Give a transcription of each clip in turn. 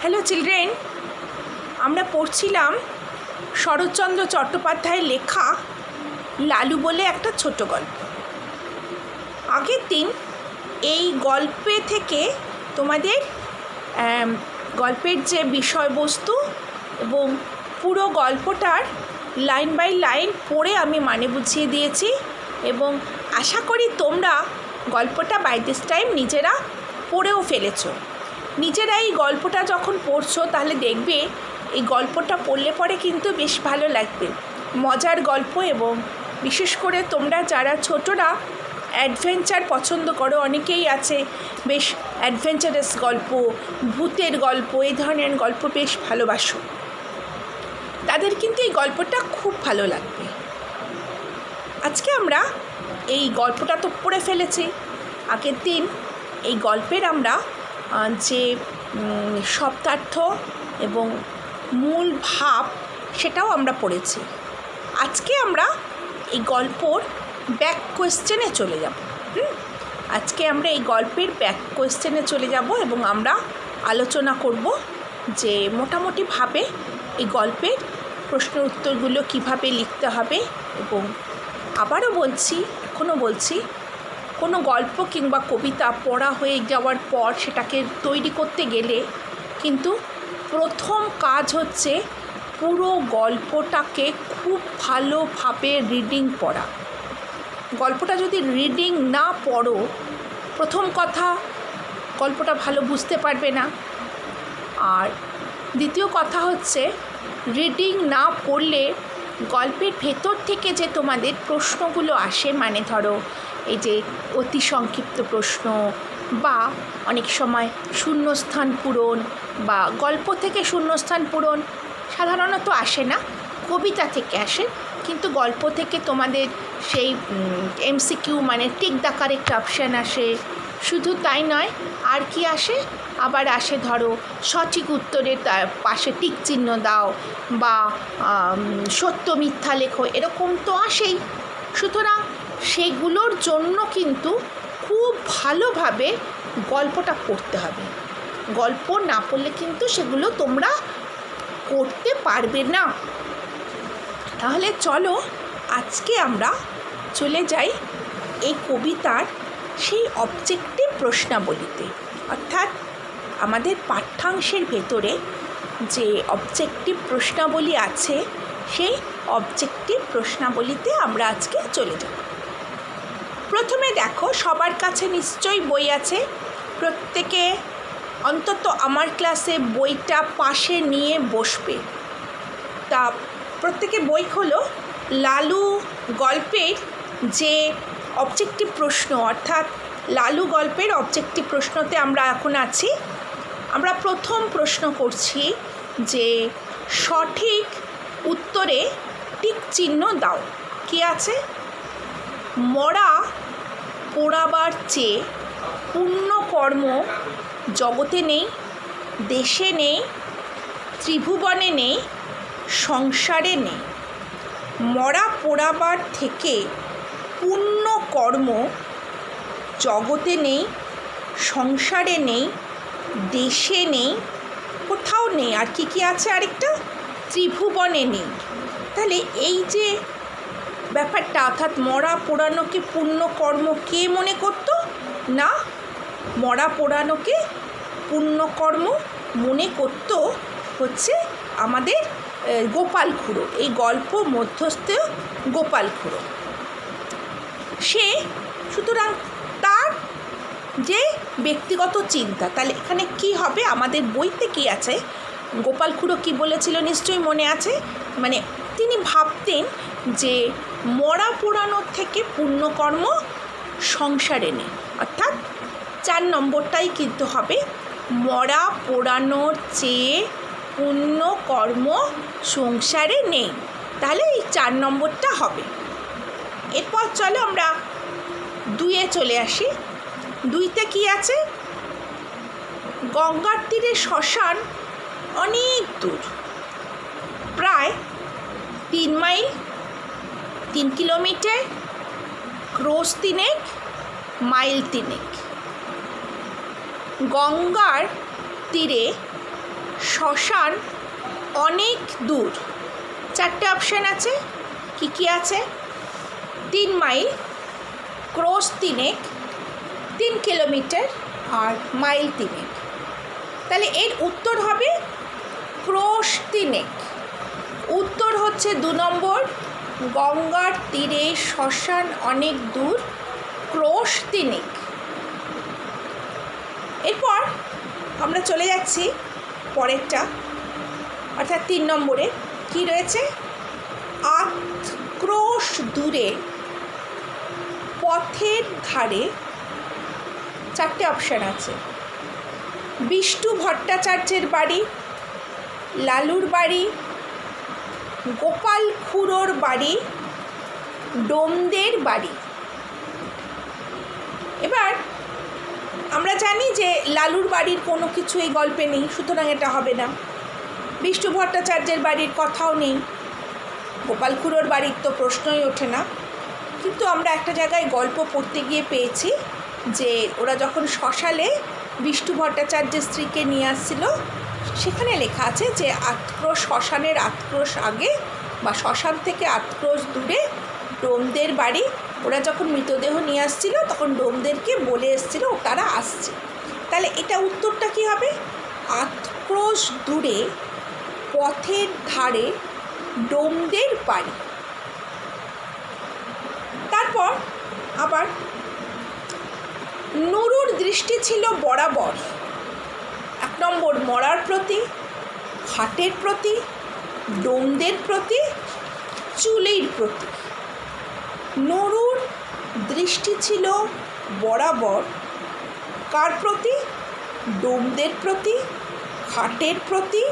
Hello children, আমরা পড়ছিলাম শরৎচন্দ্র চট্টোপাধ্যায়ের লেখা লালু বলে একটা ছোট গল্প। আগের দিন এই গল্পে থেকে তোমাদের গল্পের যে বিষয়বস্তু এবং পুরো গল্পটার লাইন বাই লাইন পড়ে আমি মানে বুঝিয়ে দিয়েছি এবং আশা করি তোমরা গল্পটা বাই দিস টাইম নিজেরা পড়েও ফেলেছো। নিজেরা এই গল্পটা যখন পড়ছো তাহলে দেখবে এই গল্পটা পড়লে পরে কিন্তু বেশ ভালো লাগবে, মজার গল্প। এবং বিশেষ করে তোমরা যারা ছোটরা অ্যাডভেঞ্চার পছন্দ করো, অনেকেই আছে বেশ অ্যাডভেঞ্চারাস গল্প, ভূতের গল্প, এই ধরনের গল্প বেশ ভালোবাসো, তাদের কিন্তু এই গল্পটা খুব ভালো লাগবে। আজকে আমরা এই গল্পটা তো পড়ে ফেলেছি। আগের দিন এই গল্পের আমরা যে শব্দার্থ এবং মূল ভাব সেটাও আমরা পড়েছি। আজকে আমরা এই গল্পর ব্যাক কোয়েশ্চেনে চলে যাব। আজকে আমরা এই গল্পের ব্যাক কোয়েশ্চেনে চলে যাব এবং আমরা আলোচনা করব যে মোটামুটিভাবে এই গল্পের প্রশ্ন উত্তরগুলো কিভাবে লিখতে হবে। এবং আবারও বলছি, এখনও বলছি, কোনো গল্প কিংবা কবিতা পড়া হয়ে যাওয়ার পর সেটাকে তৈরি করতে গেলে কিন্তু প্রথম কাজ হচ্ছে পুরো গল্পটাকে খুব ভালোভাবে রিডিং পড়া। গল্পটা যদি রিডিং না পড়ো, প্রথম কথা গল্পটা ভালো বুঝতে পারবে না। আর দ্বিতীয় কথা হচ্ছে রিডিং না পড়লে গল্পের ভেতর থেকে যে তোমাদের প্রশ্নগুলো আসে, মানে ধরো এই যে অতি সংক্ষিপ্ত প্রশ্ন বা অনেক সময় শূন্যস্থান পূরণ বা গল্প থেকে শূন্যস্থান পূরণ সাধারণত আসে না, কবিতা থেকে আসে। কিন্তু গল্প থেকে তোমাদের সেই এমসিকিউ মানে টিক দ্য কারেক্ট অপশান আসে। শুধু তাই নয়, আর কি আসে, আবার আসে ধরো সঠিক উত্তরের পাশে টিক চিহ্ন দাও বা সত্য মিথ্যা লেখো, এরকম তো আসেই। সুতরাং সেগুলোর জন্য কিন্তু খুব ভালোভাবে গল্পটা পড়তে হবে। গল্প না পড়লে কিন্তু সেগুলো তোমরা করতে পারবে না। তাহলে চলো আজকে আমরা চলে যাই এই কবিতার সেই অবজেক্টিভ প্রশ্নাবলীতে, অর্থাৎ আমাদের পাঠ্যাংশের ভেতরে যে অবজেক্টিভ প্রশ্নাবলী আছে সেই অবজেক্টিভ প্রশ্নাবলীতে আমরা আজকে চলে যাব। প্রথমে দেখো, সবার কাছে নিশ্চয়ই বই আছে, প্রত্যেকে অন্তত আমার ক্লাসে বইটা পাশে নিয়ে বসবে। তা প্রত্যেকে বই খোলো। লালু গল্পের যে অবজেক্টিভ প্রশ্ন, অর্থাৎ লালু গল্পের অবজেক্টিভ প্রশ্নতে আমরা এখন আছি। আমরা প্রথম প্রশ্ন করছি যে সঠিক উত্তরে টিক চিহ্ন দাও। কি আছে? মরা পোড়াবার চেয়ে পুণ্যকর্ম জগতে নেই, দেশে নেই, ত্রিভুবনে নেই, সংসারে নেই। মরা পোড়াবার থেকে পুণ্যকর্ম জগতে নেই, সংসারে নেই, দেশে নেই, কোথাও নেই। আর কি কি আছে আরেকটা? ত্রিভুবনে নেই। তাহলে এই যে ব্যাপারটা, অর্থাৎ মরা পোড়ানোকে পুণ্যকর্ম কে মনে করতো না? মরা পোড়ানোকে পুণ্যকর্ম মনে করতো হচ্ছে আমাদের গোপাল খুড়ো, এই গল্প মধ্যস্থ গোপাল খুড়ো। সে সুতরাং তার যে ব্যক্তিগত চিন্তা, তাহলে এখানে কি হবে? আমাদের বইতে কি আছে? গোপাল খুড়ো কী বলেছিল নিশ্চয়ই মনে আছে। মানে তিনি ভাবতেন যে মরা পোড়ানোর থেকে পুণ্যকর্ম সংসারে নেই, অর্থাৎ 4 নম্বরটাই কিন্তু হবে, মরা পোড়ানোর চেয়ে পুণ্যকর্ম সংসারে নেই। তাহলে এই 4 নম্বরটা হবে। এরপর চলো আমরা 2-এ চলে আসি। 2-তে কি আছে? গঙ্গার তীরে শ্মশান অনেক দূর, প্রায় 3 মাইল, 3 কিলোমিটার, ক্রোশ 3 মাইল 3। গঙ্গার তীরে শ্মশান অনেক দূর। 4টে অপশান আছে। কি কি আছে? 3 মাইল, ক্রোশ 3 3 কিলোমিটার আর মাইল 3। তাহলে এর উত্তর হবে ক্রোশ 3। উত্তর হচ্ছে 2 নম্বর, গঙ্গার তীরে শ্মশান অনেক দূর, ক্রোশ 3। এরপর আমরা চলে যাচ্ছি পরেরটা, অর্থাৎ 3 নম্বরে কি রয়েছে? 8 ক্রোশ দূরে পথের ধারে। 4টে অপশান আছে। বিষ্টু ভট্টাচার্যের বাড়ি, লালুর বাড়ি, গোপাল খুড়োর বাড়ি, ডোমদের বাড়ি। এবার আমরা জানি যে লালুর বাড়ির কোনো কিছু এই গল্পে নেই, সুতরাং এটা হবে না। বিষ্টু ভট্টাচার্যের বাড়ির কথাও নেই, গোপাল খুড়োর বাড়ির তো প্রশ্নই ওঠে না। কিন্তু আমরা একটা জায়গায় গল্প পড়তে গিয়ে পেয়েছি যে ওরা যখন শ্মশানে বিষ্টু ভট্টাচার্যের স্ত্রীকে নিয়ে আসছিল, সেখানে লেখা আছে যে 8 ক্রোশ, শ্মশানের 8 ক্রোশ আগে বা শ্মশান থেকে 8 ক্রোশ দূরে ডোমদের বাড়ি। ওরা যখন মৃতদেহ নিয়ে আসছিল তখন ডোমদেরকে বলে এসেছিল তারা আসছে। তাহলে এটা উত্তরটা কী হবে? 8 ক্রোশ দূরে পথের ধারে ডোমদের বাড়ি। তারপর আবার নুরুর দৃষ্টি ছিল বরাবর 1 নম্বর মরার প্রতি, খাটের প্রতি, ডোমদের প্রতি, চুলের প্রতি। নুরুর দৃষ্টি ছিল বরাবর কার প্রতি? ডোমদের প্রতি, খাটের প্রতি,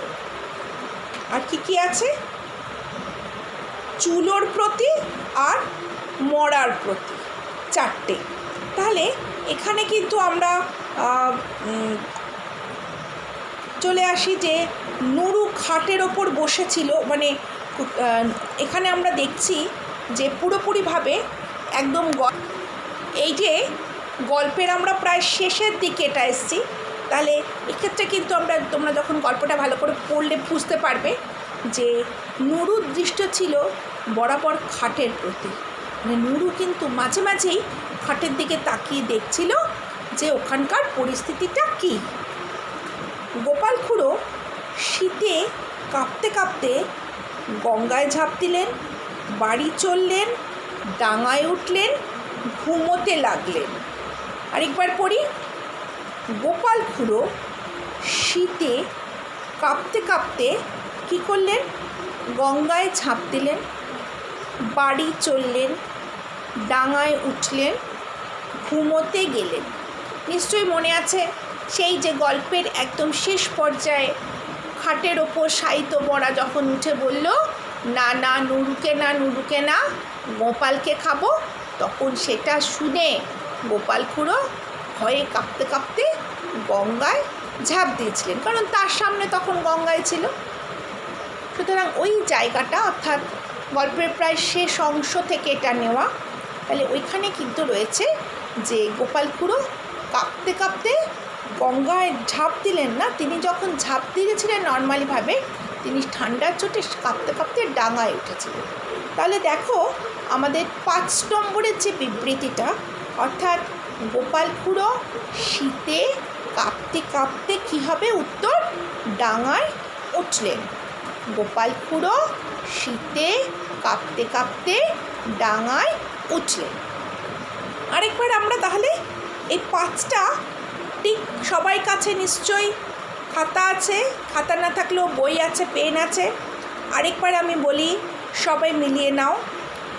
আর কি কি আছে? চুলোর প্রতি আর মরার প্রতি। 4টে। তাহলে এখানে কিন্তু আমরা চলে আসি যে নুরু খাটের ওপর বসেছিল, মানে এখানে আমরা দেখছি যে পুরোপুরিভাবে একদম এই যে গল্পের আমরা প্রায় শেষের দিকে এটা এসেছি। তাহলে এক্ষেত্রে কিন্তু তোমরা যখন গল্পটা ভালো করে পড়লে বুঝতে পারবে যে নুরুর দৃষ্টি ছিল বরাবর খাটের প্রতি। মানে নুরু কিন্তু মাঝে মাঝেই খাটের দিকে তাকিয়ে দেখছিল যে ওখানকার পরিস্থিতিটা কী। গোপাল খুড়ো শীতে কাঁপতে কাঁপতে গঙ্গায় ঝাঁপ দিলেন, বাড়ি চললেন, ডাঙায় উঠলেন, ঘুমোতে লাগলেন। আরেকবার পড়ি। গোপাল খুড়ো শীতে কাঁপতে কাঁপতে কী করলেন? গঙ্গায় ঝাঁপ দিলেন, বাড়ি চললেন, ডাঙায় উঠলেন, ঘুমোতে গেলেন। নিশ্চয়ই মনে আছে সেই যে গল্পের একদম শেষ পর্যায়ে খাটের ওপর শায়িত বড়া যখন উঠে বলল, না না নুরুকে না, নুরুকে না, গোপালকে খাবো। তখন সেটা শুনে গোপাল খুড়ো ভয়ে কাঁপতে কাঁপতে গঙ্গায় ঝাঁপ দিয়েছিলেন, কারণ তার সামনে তখন গঙ্গায় ছিল। সুতরাং ওই জায়গাটা, অর্থাৎ গল্পের প্রায় শেষ অংশ থেকে এটা নেওয়া। তাহলে ওইখানে কিন্তু রয়েছে যে গোপাল খুড়ো কাঁপতে কাঁপতে গঙ্গায় ঝাঁপ দিলেন না, তিনি যখন ঝাঁপ দিয়েছিলেন নর্মালিভাবে, তিনি ঠান্ডার চোটে কাঁপতে কাঁপতে ডাঙায় উঠেছিলেন। তাহলে দেখো আমাদের 5 নম্বরের যে বিবৃতিটা, অর্থাৎ গোপাল খুড়ো শীতে কাঁপতে কাঁপতে কী হবে? উত্তর ডাঙায় উঠলেন। গোপাল খুড়ো শীতে কাঁপতে কাঁপতে ডাঙায় উঠলেন। আরেকবার আমরা তাহলে এই 5টা ঠিক সবার কাছে নিশ্চয়ই খাতা আছে, খাতা না থাকলেও বই আছে, পেন আছে। আরেকবার আমি বলি, সবাই মিলিয়ে নাও।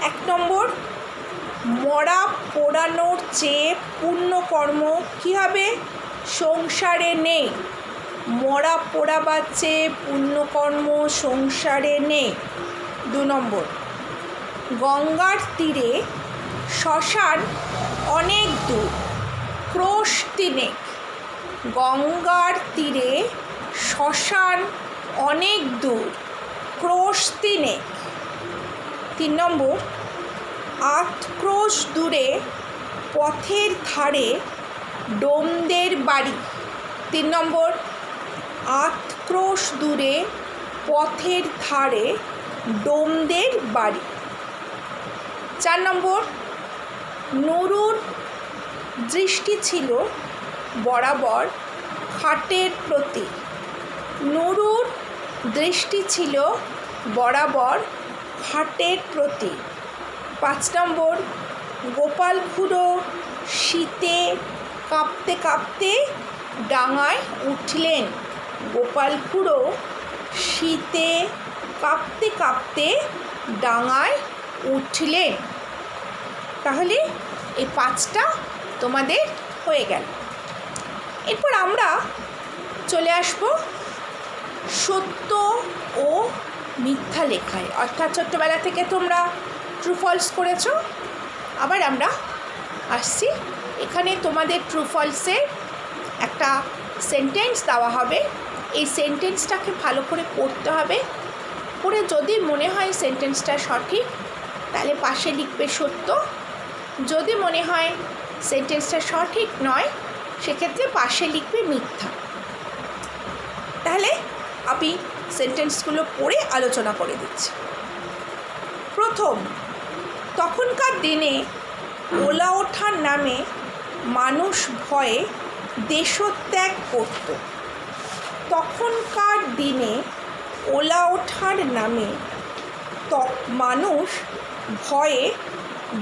1 নম্বর, মরা পোড়ানোর চেয়ে পুণ্যকর্ম কী হবে? সংসারে নেই। মরা পোড়াবার চেয়ে পুণ্যকর্ম সংসারে নেই। 2 নম্বর, গঙ্গার তীরে শ্মশান অনেক দূর, ক্রোশ 3। গঙ্গার তীরে শ্মশান অনেক দূর, ক্রোশ 3। 3 নম্বর, 8 ক্রোশ দূরে পথের ধারে ডোমদের বাড়ি। 3 নম্বর, 8 ক্রোশ দূরে পথের ধারে ডোমদের বাড়ি। 4 নম্বর, নুরুর দৃষ্টি ছিল বরাবর খাটের প্রতি। নুরুর দৃষ্টি ছিল বরাবর খাটের প্রতি। 5 নম্বর, গোপাল খুড়ো শীতে কাঁপতে কাঁপতে ডাঙায় উঠলেন। গোপাল খুড়ো শীতে কাঁপতে কাঁপতে ডাঙায় উঠলেন। তাহলে এই 5টা তোমাদের হয়ে গেল। এরপর আমরা চলে আসব সত্য ও মিথ্যা লেখায়। অর্থাৎ ছোট্টবেলা থেকে তোমরা ট্রু ফলস করেছো, আবার আমরা আসছি। এখানে তোমাদের ট্রু ফলসের একটা সেন্টেন্স দেওয়া হবে। এই সেন্টেন্সটাকে ভালো করে পড়তে হবে। পড়ে যদি মনে হয় সেন্টেন্সটা সঠিক তাহলে পাশে লিখবে সত্য। যদি মনে হয় সেন্টেন্সটা সঠিক নয় সেক্ষেত্রে পাশে লিখবে মিথ্যা। তাহলে আমি সেন্টেন্সগুলো পড়ে আলোচনা করে দিচ্ছি। প্রথম, তখনকার দিনে ওলা ওঠার নামে মানুষ ভয়ে দেশত্যাগ করত। তখনকার দিনে ওলা ওঠার নামে মানুষ ভয়ে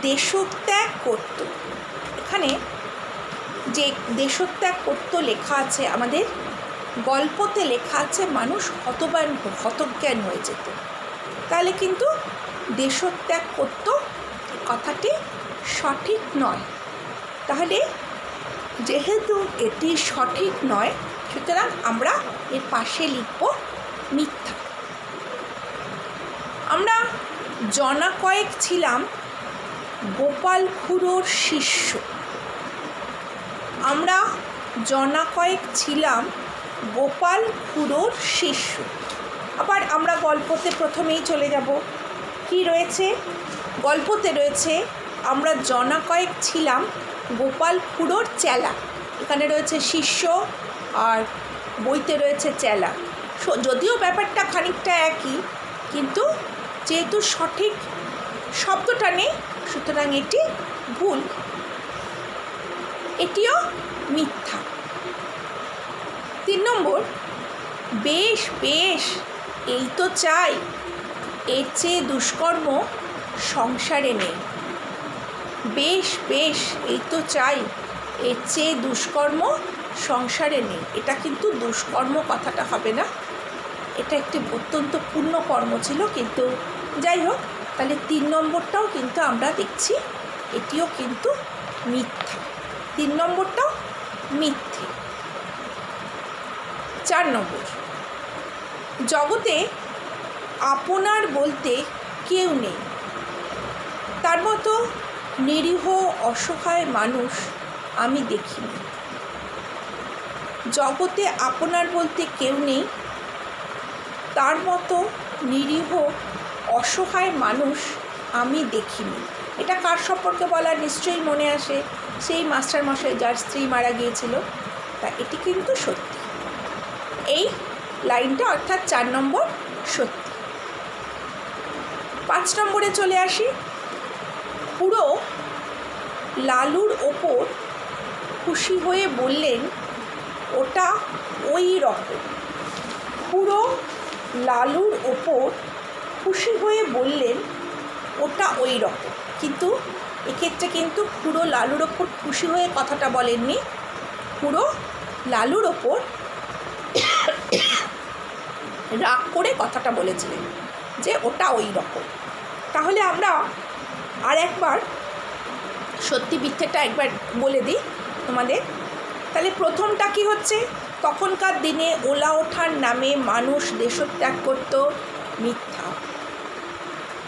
দেশত্যাগ করত। এখানে যে দেশত্যাগ করত লেখা আছে, আমাদের গল্পতে লেখা আছে মানুষ হতজ্ঞান হয়ে যেত। তাহলে কিন্তু দেশত্যাগ করত কথাটি সঠিক নয়। তাহলে যেহেতু এটি সঠিক নয় সুতরাং আমরা এর পাশে লিখব মিথ্যা। আমরা জনা কয়েক ছিলাম গোপাল খুড়োর শিষ্য। আমরা জনা কয়েক ছিলাম গোপাল খুড়োর শিষ্য। আবার আমরা গল্পতে প্রথমেই চলে যাব। কি রয়েছে গল্পতে? রয়েছে আমরা জনা কয়েক ছিলাম গোপাল খুড়োর চেলা। এখানে রয়েছে শিষ্য আর বইতে রয়েছে চেলা। যদিও ব্যাপারটা খানিকটা একই, কিন্তু যেহেতু সঠিক শব্দটা নেই সুতরাং এটি ভুল, এটিও মিথ্যা। 3 নম্বর, বেশ বেশ এই তো চাই, এর চেয়ে দুষ্কর্ম সংসারে নেই। বেশ বেশ এই তো চাই, এর চেয়ে দুষ্কর্ম সংসারে নেই। এটা কিন্তু দুষ্কর্ম কথাটা হবে না, এটা একটি অত্যন্ত পূর্ণ কর্ম ছিল। কিন্তু যাই হোক, তাহলে 3 নম্বরটাও কিন্তু আমরা দেখছি এটিও কিন্তু মিথ্যা। 3 নম্বরটাও মিথ্যে। 4 নম্বর, জগতে আপনার বলতে কেউ নেই, তার মতো নিরীহ অসহায় মানুষ আমি দেখিনি। জগতে আপনার বলতে কেউ নেই, তার মতো নিরীহ অসহায় মানুষ আমি দেখিনি। এটা কার সম্পর্কে বলা নিশ্চয়ই মনে আসে, সেই মাস্টারমশাই যার স্ত্রী মারা গিয়েছিল। তা এটি কিন্তু সত্যি, এই লাইনটা অর্থাৎ 4 নম্বর সত্যি। 5 নম্বরে চলে আসি। পুরো লালুর ওপর খুশি হয়ে বললেন ওটা ওই রকম। পুরো লালুর ওপর খুশি হয়ে বললেন ওটা ওই রকম। কিন্তু এক্ষেত্রে কিন্তু পুরো লালুর ওপর খুশি হয়ে কথাটা বলেননি, পুরো লালুর ওপর রাগ করে কথাটা বলেছিলেন যে ওটা ওই রকম। তাহলে আমরা আর একবার সত্যি মিথ্যেটা একবার বলে দিই তোমাদের। তাহলে প্রথমটা কি হচ্ছে? তখনকার দিনে ওলা ওঠার নামে মানুষ দেশত্যাগ করত, মিথ্যা।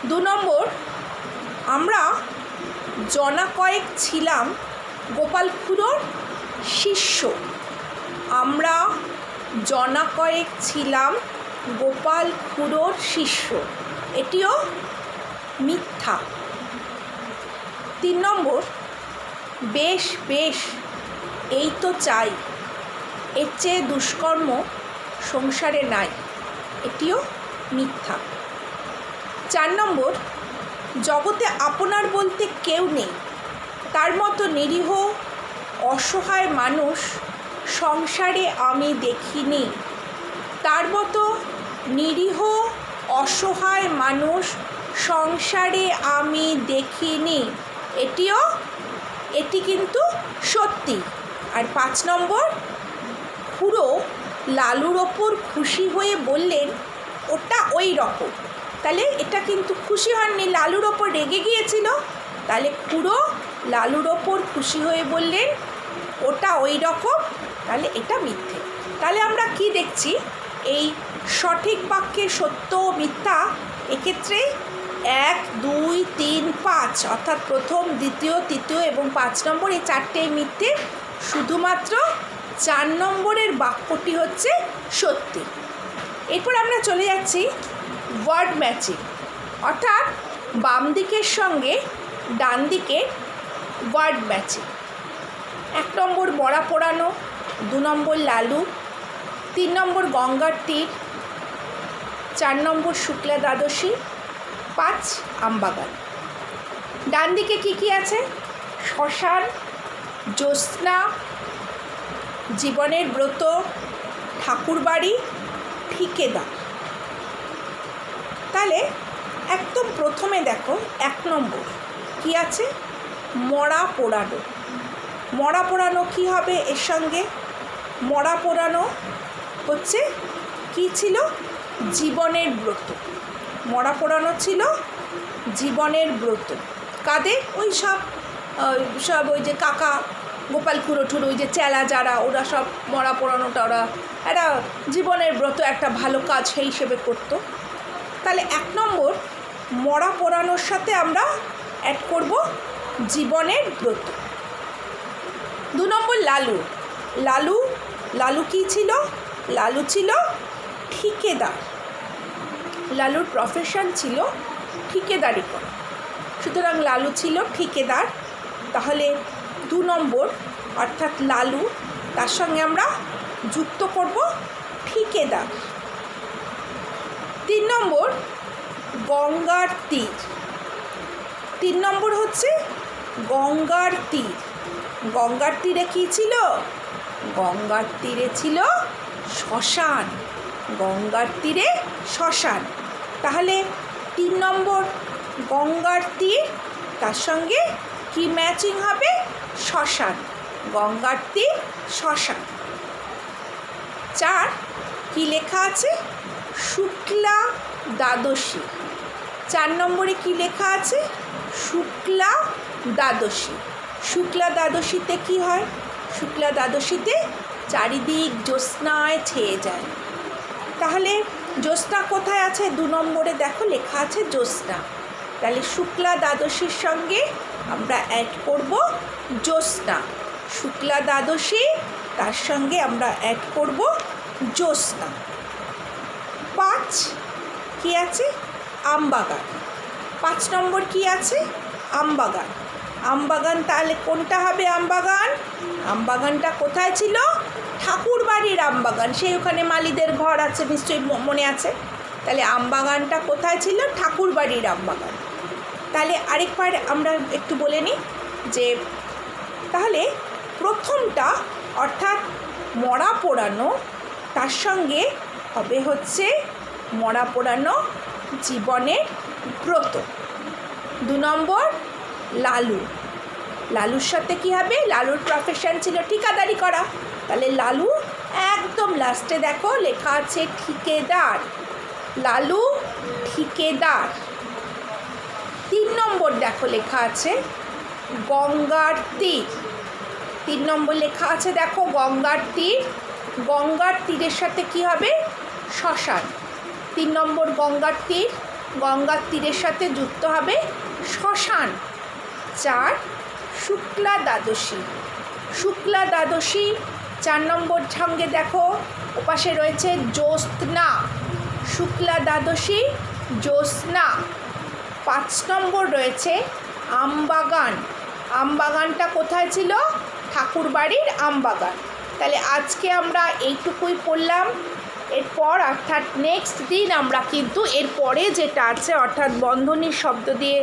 2 নম্বর, আমরা জনা কয়েক ছিলাম গোপাল খুড়োর শিষ্য। আমরা জনা কয়েক ছিলাম গোপাল খুড়োর শিষ্য, এটিও মিথ্যা। 3 নম্বর, বেশ বেশ এই তো চাই, এর চেয়ে দুষ্কর্ম সংসারে নাই, এটিও মিথ্যা। 4 নম্বর, জগতে আপনার বলতে কেউ নেই, তার মতো নিরীহ অসহায় মানুষ সংসারে আমি দেখিনি। তার মতো নিরীহ অসহায় মানুষ সংসারে আমি দেখিনি, এটি কিন্তু সত্যি। আর 5 নম্বর, খুড়ো লালুর ওপর খুশি হয়ে বললেন ওটা ওই রকম। তাহলে এটা কিন্তু খুশি হননি, লালুর ওপর রেগে গিয়েছিল। তাহলে খুড়ো লালুর ওপর খুশি হয়ে বললেন ওটা ওই রকম, তাহলে এটা মিথ্যে। তাহলে আমরা কি দেখছি, এই সঠিক বাক্যের সত্য ও মিথ্যা এক্ষেত্রে 1, 2, 3, 5 অর্থাৎ প্রথম, দ্বিতীয়, তৃতীয় এবং 5 নম্বর এই 4টেই মিথ্যে। শুধুমাত্র 4 নম্বরের বাক্যটি হচ্ছে সত্যি। এরপর আমরা চলে যাচ্ছি ওয়ার্ড ম্যাচিং, অর্থাৎ বাম দিকের সঙ্গে ডান দিকে ওয়ার্ড ম্যাচিং। 1 নম্বর মরা পোড়ানো, 2 নম্বর লালু, 3 নম্বর গঙ্গার তীর, 4 নম্বর শুক্লা দ্বাদশী, 5 আমবাগান। ডান দিকে কি আছে? শ্মশান, জ্যোৎস্না, জীবনের ব্রত, ঠাকুরবাড়ি, ঠিকেদার। তাহলে একদম প্রথমে দেখো 1 নম্বর কি আছে? মরা পোড়ানো। মরা পোড়ানো কী হবে এর সঙ্গে? মরা পোড়ানো হচ্ছে কি ছিল? জীবনের ব্রত। মরা পোড়ানো ছিল জীবনের ব্রত। কাদের? ওই সব ওই যে কাকা গোপাল খুড়োঠুর ওই যে চেলা যারা, ওরা সব মরা পোড়ানোটা ওরা একটা জীবনের ব্রত, একটা ভালো কাজ সেই হিসেবে করতো। তাহলে 1 নম্বর মরা পোড়ানোর সাথে আমরা অ্যাড করব জীবনের ব্রত। 2 নম্বর লালু। লালু লালু কী ছিল? লালু ছিল ঠিকেদার। লালুর প্রফেশন ছিল ঠিকেদারি করা, সুতরাং লালু ছিল ঠিকেদার। তাহলে 2 নম্বর অর্থাৎ লালু, তার সঙ্গে আমরা যুক্ত করব ঠিকেদার। 3 নম্বর গঙ্গার তীর। 3 নম্বর হচ্ছে গঙ্গার তীর। গঙ্গার তীরে কী ছিল? গঙ্গার তীরে ছিল শ্মশান। গঙ্গার তীরে শ্মশান। তাহলে 3 নম্বর গঙ্গার তীর, তার সঙ্গে কি ম্যাচিং হবে? শ্মশান। গঙ্গার তীর, শ্মশান। 4 কি লেখা আছে? শুক্লা দ্বাদশী। 4 নম্বরে কি লেখা আছে? শুক্লা দ্বাদশী। শুক্লা দ্বাদশীতে কি হয়? শুক্লা দ্বাদশীতে চারিদিক জ্যোৎস্নায় ছেয়ে যায়। তাহলে জ্যোৎস্না কোথায় আছে? 2 নম্বরে দেখো লেখা আছে জ্যোৎস্না। তাহলে শুক্লা দ্বাদশীর সঙ্গে আমরা অ্যাড করব জ্যোৎস্না। শুক্লা দ্বাদশী, তার সঙ্গে আমরা অ্যাড করব জ্যোৎস্না। 5 কি আছে? আমবাগান। 5 নম্বর কি আছে? আমবাগান। আমবাগান, তাহলে কোনটা হবে আমবাগান? আমবাগানটা কোথায় ছিল? ঠাকুরবাড়ির আমবাগান। সেই ওখানে মালিদের ঘর আছে, নিশ্চয়ই মনে আছে। তাহলে আমবাগানটা কোথায় ছিল? ঠাকুরবাড়ির আমবাগান। তাহলে আরেকবার আমরা একটু বলে নিই যে তাহলে প্রথমটা অর্থাৎ মরা পোড়ানো, তার সঙ্গে হবে হচ্ছে মরা পোড়ানো জীবনের ব্রত। 2 নম্বর লালু। লালুর সাথে কী হবে? লালুর প্রফেশন ছিল ঠিকাদারি করা। তাহলে লালু একদম লাস্টে দেখো লেখা আছে ঠিকেদার। লালু ঠিকেদার। 3 নম্বর দেখো লেখা আছে গঙ্গার তীর। 3 নম্বর লেখা আছে দেখো গঙ্গার তীর। গঙ্গার তীরের সাথে কি হবে? শ্মশান। 3 নম্বর গঙ্গার তীর, গঙ্গার তীরের সাথে যুক্ত হবে শ্মশান। 4 শুক্লা দ্বাদশী। শুক্লা দ্বাদশী 4 নম্বর সঙ্গে দেখো ওপাশে রয়েছে জ্যোৎস্না। শুক্লা দ্বাদশী, জ্যোৎস্না। 5 নম্বর রয়েছে আমবাগান। আমবাগানটা কোথায় ছিল? ঠাকুরবাড়ির আমবাগান। তাহলে আজকে আমরা এইটুকুই পড়লাম। এরপর অর্থাৎ নেক্সট দিন আমরা কিন্তু এরপরে যেটা আছে অর্থাৎ বন্ধনীর শব্দ দিয়ে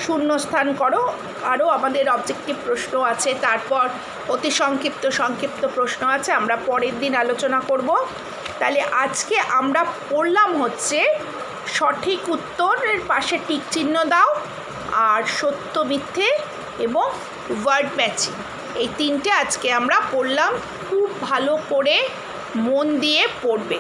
শূন্যস্থান করো, আরও আমাদের অবজেক্টিভ প্রশ্ন আছে, তারপর অতি সংক্ষিপ্ত প্রশ্ন আছে, আমরা পরের দিন আলোচনা করব। তাহলে আজকে আমরা পড়লাম হচ্ছে সঠিক উত্তরের পাশে টিক চিহ্ন দাও, আর সত্য মিথ্যে এবং ওয়ার্ড ম্যাচিং, এই তিনটে আজকে আমরা পড়লাম। খুব ভালো করে মন দিয়ে পড়বে।